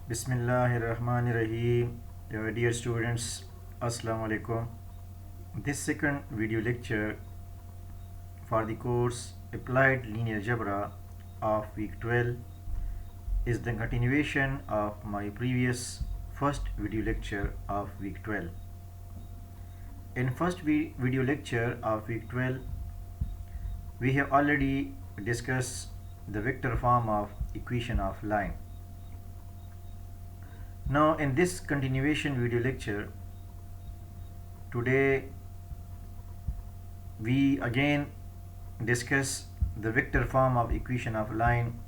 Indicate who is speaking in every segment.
Speaker 1: Bismillahirrahmanirrahim. Dear students, Assalamu alaikum. This second video lecture for the course Applied Linear Algebra of week 12 is the continuation of my previous first video lecture of week 12. In first video lecture of week 12, we have already discussed the vector form of equation of line. Now in this continuation video lecture, today we again discuss the vector form of equation of line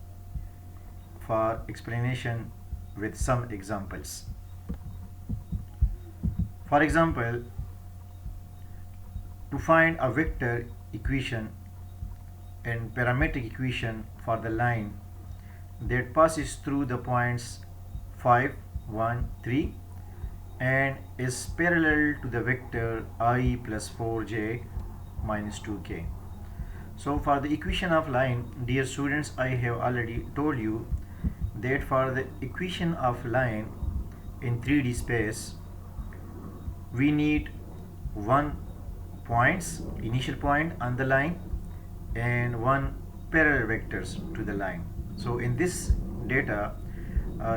Speaker 1: for explanation with some examples. For example, to find a vector equation and parametric equation for the line that passes through the points 5, 1, 3 and is parallel to the vector I plus 4j minus 2k. So for the equation of line, dear students, I have already told you that for the equation of line in 3D space, we need one initial point on the line and one parallel vectors to the line. So in this data,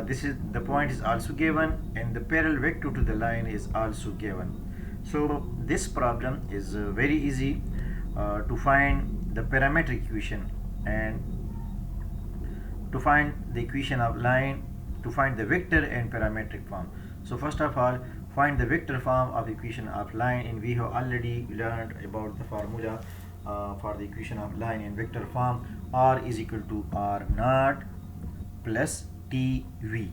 Speaker 1: this is the point is also given and the parallel vector to the line is also given. So this problem is very easy to find the parametric equation and to find the equation of line, to find the vector and parametric form. So first of all, find the vector form of equation of line, and we have already learned about the formula for the equation of line and vector form. R is equal to R naught plus TV.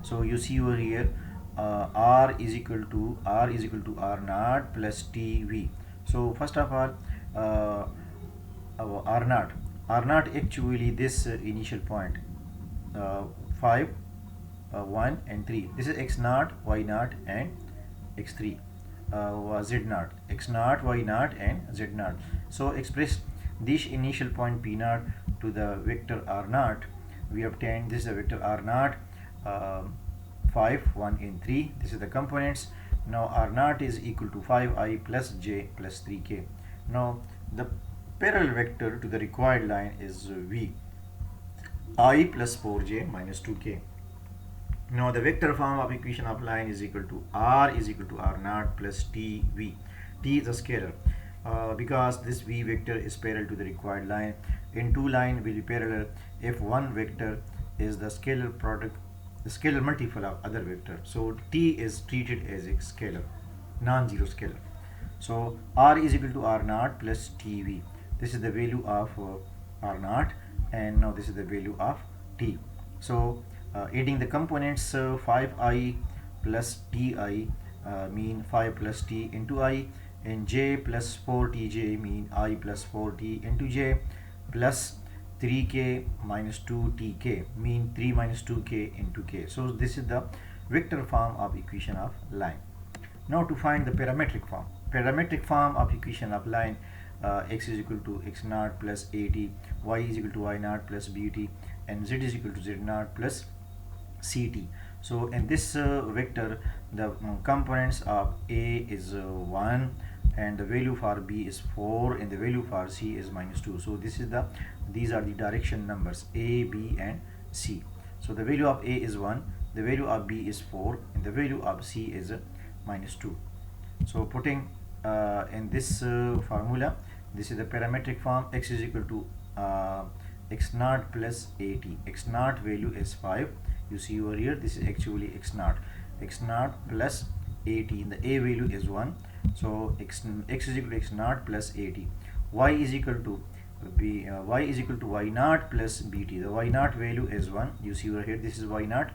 Speaker 1: So you see over here, R is equal to R naught plus TV. So first of all, R naught actually this initial point 5, 1 and 3. This is x naught, y naught and x3, z naught, x naught, y naught and z naught. So express this initial point p naught to the vector r naught. We obtained this is the vector r naught, 5, 1 and 3. This is the components. Now r naught is equal to 5i plus j plus 3k. Now the parallel vector to the required line is v, I plus 4j minus 2k. Now the vector form of equation of line is equal to R naught plus TV. T is a scalar because this v vector is parallel to the required line. In two line will be parallel if one vector is the scalar product, the scalar multiple of other vector. So T is treated as a scalar, non-zero scalar. So R is equal to R naught plus TV. This is the value of R naught, and now this is the value of T. So adding the components, 5i plus ti mean 5 plus t into I, and j plus 4tj mean I plus 4t into j, plus 3k minus 2tk mean 3 minus 2k into k. So this is the vector form of equation of line. Now to find the parametric form of equation of line, x is equal to x naught plus at, y is equal to y naught plus bt, and z is equal to z naught plus ct. So in this vector, the components of a is 1 and the value for b is 4 and the value for c is minus 2. So these are the direction numbers a, b and c. So the value of a is 1, the value of b is 4 and the value of c is minus 2. So putting in this formula, this is the parametric form. X is equal to x naught plus at. X naught value is 5. You see over here, this is actually x naught plus at. The a value is 1. So x is equal to x naught plus at. Y is equal to y is equal to y naught plus bt. The y naught value is 1. You see over here, this is y naught,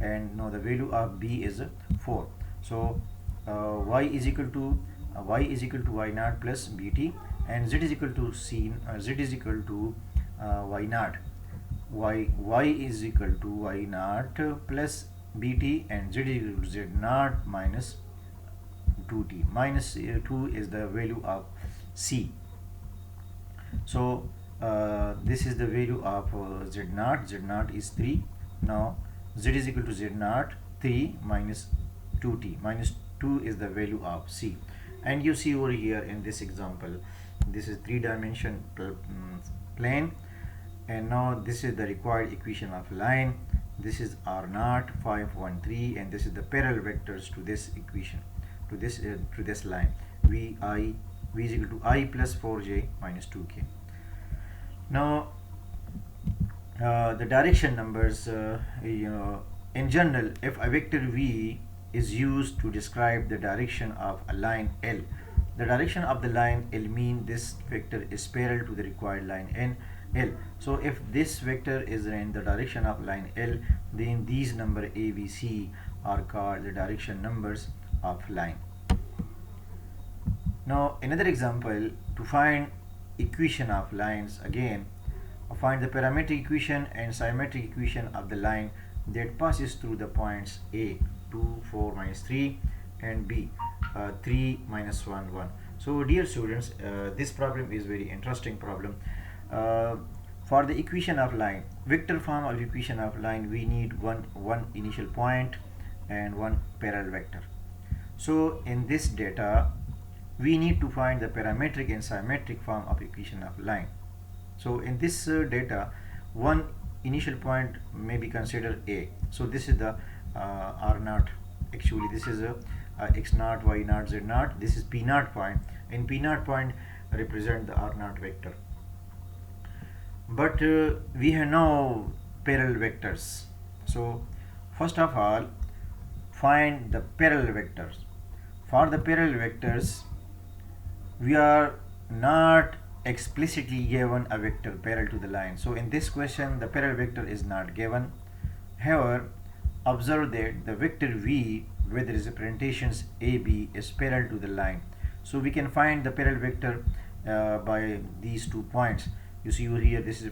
Speaker 1: and now the value of b is 4. So y is equal to y naught plus bt, and z is equal to y naught. Y is equal to y naught plus bt, and z is equal to z naught minus 2t. Minus 2 is the value of c. So this is the value of z naught is 3. Now Z is equal to Z naught 3 minus 2t. Minus 2 is the value of C. And you see over here in this example, this is 3-dimension plane, and now this is the required equation of line. This is R naught 5 1 3, and this is the parallel vectors to this equation, to this line. V is equal to I plus 4j minus 2k. Now the direction numbers, in general, if a vector V is used to describe the direction of a line L, the direction of the line L mean this vector is parallel to the required line N L. So if this vector is in the direction of line L, then these number A, B, C are called the direction numbers of line. Now another example, to find equation of lines, again find the parametric equation and symmetric equation of the line that passes through the points A 2 4 minus 3 and B 3 minus 1 1. So dear students, this problem is very interesting problem. For the equation of line, vector form of equation of line, we need one initial point and one parallel vector. So in this data we need to find the parametric and symmetric form of equation of line. So in this data, one initial point may be considered A. So this is the R naught. Actually this is a X naught, Y naught, Z naught. This is P naught point, and P naught point represent the R naught vector. But we have now parallel vectors. So first of all, find the parallel vectors. For the parallel vectors, we are not explicitly given a vector parallel to the line. So in this question, the parallel vector is not given. However, observe that the vector V with representations AB is parallel to the line. So we can find the parallel vector by these 2 points. You see over here, this is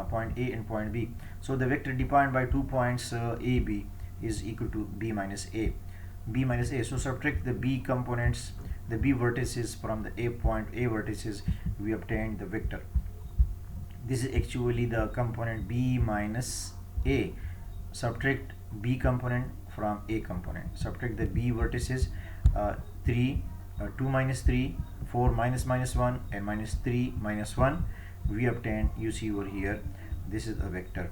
Speaker 1: point A and point B. So the vector defined by 2 points AB is equal to B minus A. B minus A. So subtract the B components, the B vertices from the A point, A vertices, we obtain the vector. This is actually the component B minus A. Subtract B component from A component. Subtract the B vertices, 3, 2 minus 3, 4 minus 1, and minus 3 minus 1. We obtain, you see over here, this is a vector.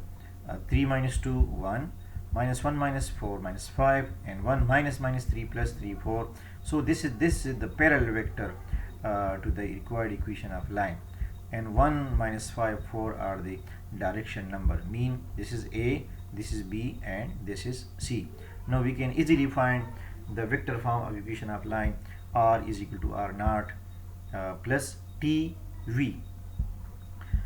Speaker 1: 3 minus 2, 1. Minus 1 minus 4 minus 5, and 1 minus 3 plus 3 4. So this is the parallel vector to the required equation of line, and 1 minus 5 4 are the direction number. Mean this is A, this is B, and this is C. Now we can easily find the vector form of equation of line. R is equal to R naught plus TV.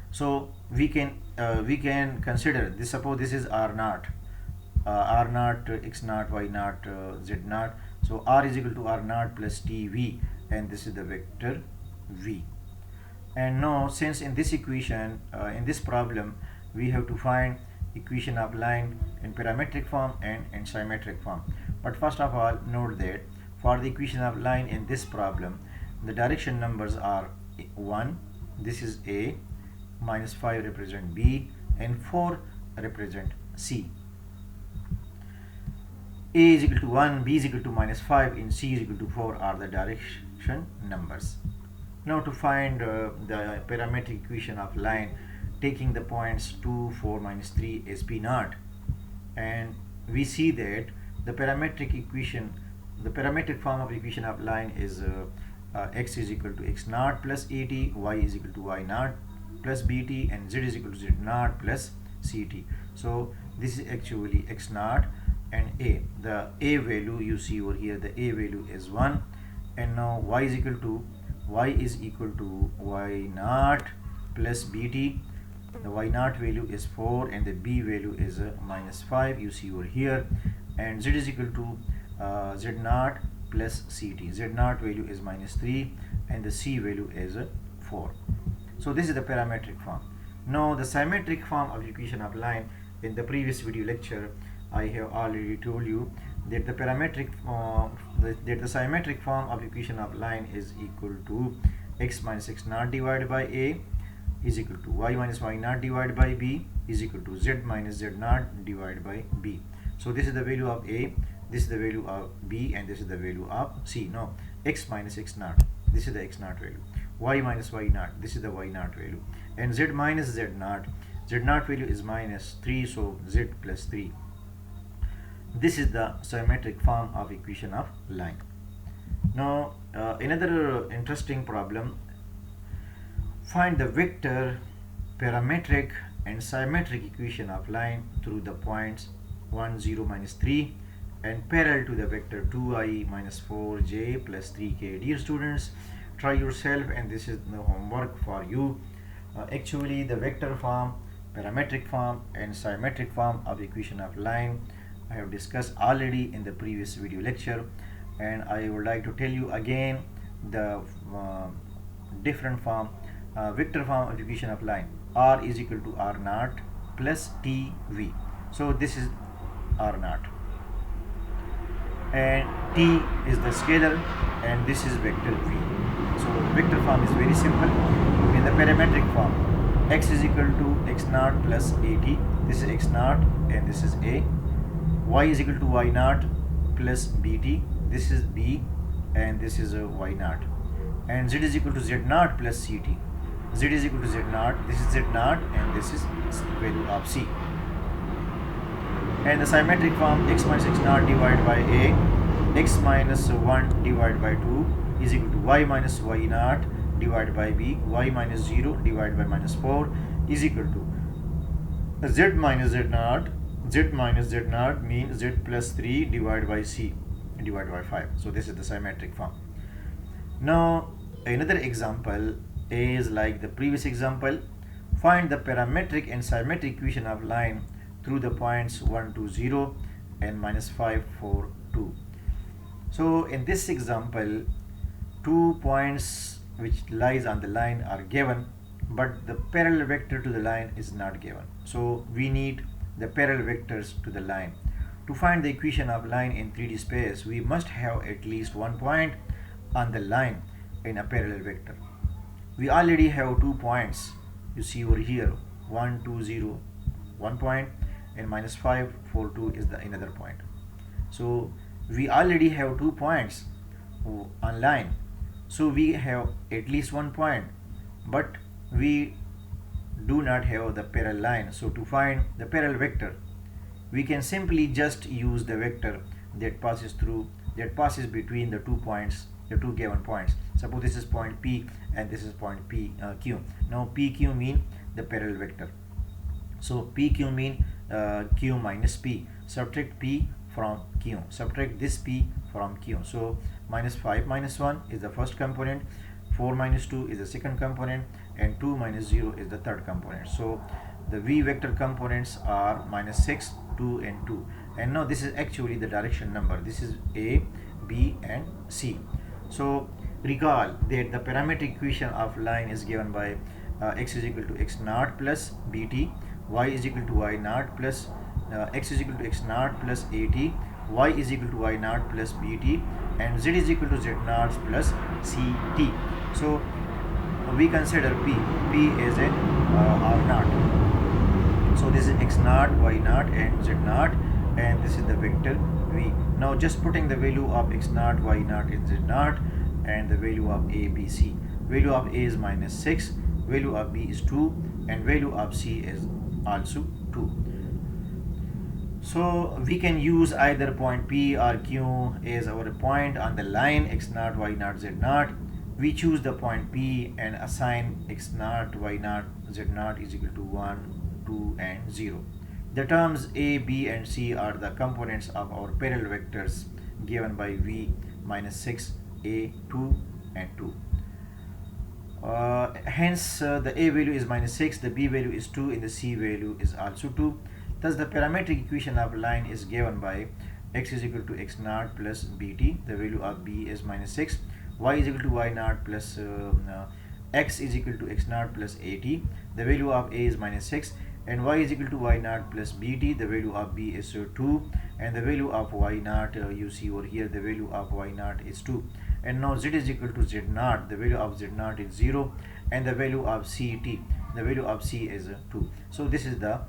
Speaker 1: So we can consider this. Suppose this is R naught. R naught, X naught, Y naught, Z naught. So R is equal to R naught plus TV, and this is the vector V. And now, since in this equation, in this problem, we have to find equation of line in parametric form and in symmetric form. But first of all, note that for the equation of line in this problem, the direction numbers are 1, this is A, minus 5 represent B, and 4 represent C. A is equal to 1, B is equal to minus 5, and C is equal to 4 are the direction numbers. Now to find the parametric equation of line, taking the points 2, 4, minus 3 as P naught, and we see that the parametric equation, the parametric form of equation of line is X is equal to X naught plus AT, Y is equal to Y naught plus BT, and Z is equal to Z naught plus CT. So this is actually X naught and A. The A value you see over here, the A value is 1, and now Y is equal to Y naught plus BT. The Y naught value is 4 and the B value is minus 5, you see over here, and Z is equal to Z naught plus CT. Z naught value is minus 3 and the C value is 4. So this is the parametric form. Now the symmetric form of equation of line, in the previous video lecture I have already told you that the symmetric form of equation of line is equal to X minus X naught divided by A is equal to Y minus Y naught divided by B is equal to Z minus Z naught divided by B. So this is the value of A, this is the value of B, and this is the value of C. Now x minus x naught, this is the x naught value. Y minus y naught, this is the y naught value. And z minus z naught value is minus 3, so z plus 3. This is the symmetric form of equation of line. Now another interesting problem: find the vector, parametric and symmetric equation of line through the points 1, 0, minus 3 and parallel to the vector 2i minus 4j plus 3k. Dear students, try yourself, and this is the homework for you. Actually, the vector form, parametric form and symmetric form of equation of line I have discussed already in the previous video lecture, and I would like to tell you again the different form. Vector form of equation of line: r is equal to r naught plus tv. So this is r naught, and t is the scalar, and this is vector v. So vector form is very simple. In the parametric form, x is equal to x naught plus at. This is x naught and this is a. Y is equal to y naught plus bt. This is b and this is y naught. And z is equal to z naught plus ct. Z is equal to z naught. This is z naught and this is value of c. And the symmetric form: x minus x naught divided by a, x minus 1 divided by 2 is equal to y minus y naught divided by b, y minus 0 divided by minus 4 is equal to z minus z naught. Z minus z naught means z plus 3 divided by c divided by 5. So this is the symmetric form. Now another example is like the previous example. Find the parametric and symmetric equation of line through the points 1, 2, 0 and minus 5, 4, 2. So in this example, 2 points which lies on the line are given, but the parallel vector to the line is not given. So we need the parallel vectors to the line. To find the equation of line in 3D space, we must have at least one point on the line in a parallel vector. We already have 2 points. You see over here, 1, 2, 0, 1 point, and minus 5, 4, 2 is the another point. So we already have 2 points on line. So we have at least 1 point, but we do not have the parallel line. So to find the parallel vector, we can simply just use the vector that passes between the 2 points, the 2 given points. Suppose this is point P and this is point Q. Now PQ mean the parallel vector. So PQ mean Q minus P. Subtract P from Q. Subtract this P from Q. So minus 5 minus 1 is the first component, 4 minus 2 is the second component, and 2 minus 0 is the third component. So the V vector components are minus 6, 2 and 2. And now this is actually the direction number. This is A, B and C. So recall that the parametric equation of line is given by x is equal to x naught plus bt, y is equal to y naught plus x is equal to x naught plus at, y is equal to y naught plus bt, and z is equal to z naught plus ct. So we consider P as an r naught. So this is x naught, y naught and z naught, and this is the vector v. Now just putting the value of x naught, y naught and z naught and the value of a, b, c. Value of a is minus 6, value of b is 2, and value of c is also 2. So we can use either point P or Q as our point on the line x naught, y naught, z naught. We choose the point P and assign x naught, y naught, z naught is equal to 1, 2 and 0. The terms a, b and c are the components of our parallel vectors given by v minus 6, a, 2 and 2. Hence the a value is minus 6, the b value is 2 and the c value is also 2. Thus the parametric equation of line is given by x is equal to x naught plus bt, the value of b is minus 6, y is equal to y naught plus x is equal to x naught plus at, the value of a is minus 6, and y is equal to y naught plus bt, the value of b is 2, and the value of y naught you see over here, the value of y naught is 2. And now z is equal to z naught, the value of z naught is 0, and the value of ct, the value of c is 2. So this is the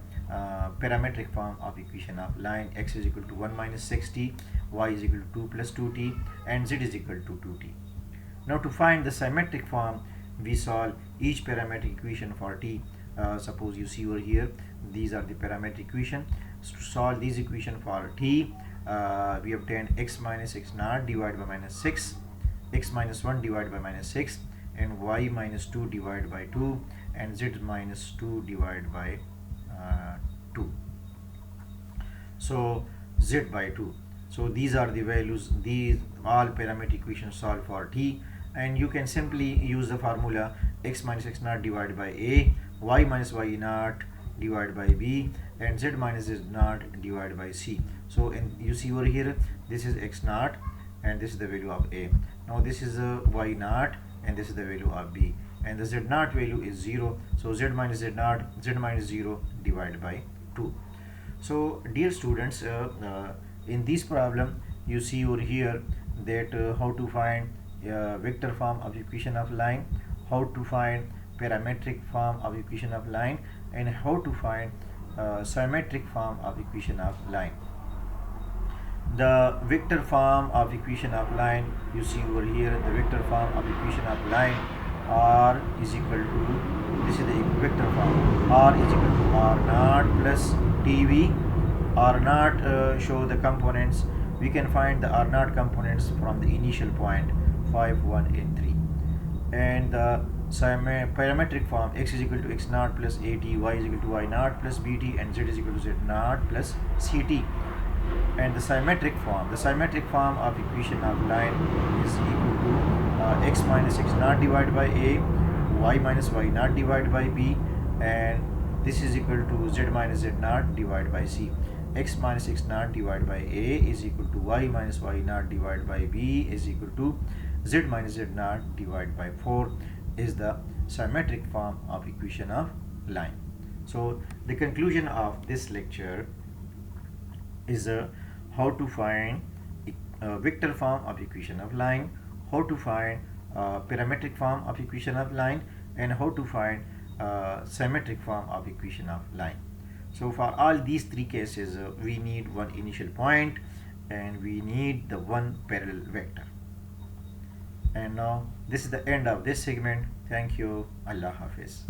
Speaker 1: parametric form of equation of line. X is equal to 1 minus 6t, y is equal to 2 plus 2t, and z is equal to 2t. Now to find the symmetric form, we solve each parametric equation for t. Suppose you see over here, these are the parametric equation. So to solve these equation for t, we obtain x minus x naught divided by minus 6, x minus 1 divided by minus 6, and y minus 2 divided by 2, and z minus 2 divided by 2. So z by 2. So these are the values, these all parametric equations solved for t, and you can simply use the formula x minus x naught divided by a, y minus y naught divided by b, and z minus z naught divided by c. So and you see over here, this is x naught and this is the value of a. Now this is y naught and this is the value of b, and the z naught value is 0. So z minus z naught, z minus 0 divided by 2. So dear students, in this problem you see over here that how to find vector form of equation of line, how to find parametric form of equation of line, and how to find symmetric form of equation of line. The vector form of equation of line, you see over here, the vector form of equation of line, r is equal to, this is the vector form, r is equal to r naught plus tv. R naught show the components. We can find the r naught components from the initial point 5, 1 and 3. And the parametric form, x is equal to x naught plus at, y is equal to y naught plus bt, and z is equal to z naught plus ct. And the symmetric form of equation of line is equal to x minus x naught divided by a, y minus y naught divided by b, and this is equal to z minus z naught divided by c. X minus x naught divided by a is equal to y minus y naught divided by b is equal to z minus z naught divided by 4 is the symmetric form of equation of line. So the conclusion of this lecture is how to find vector form of equation of line, how to find parametric form of equation of line, and how to find symmetric form of equation of line. So for all these three cases, we need one initial point and we need the one parallel vector. And now this is the end of this segment. Thank you. Allah Hafiz.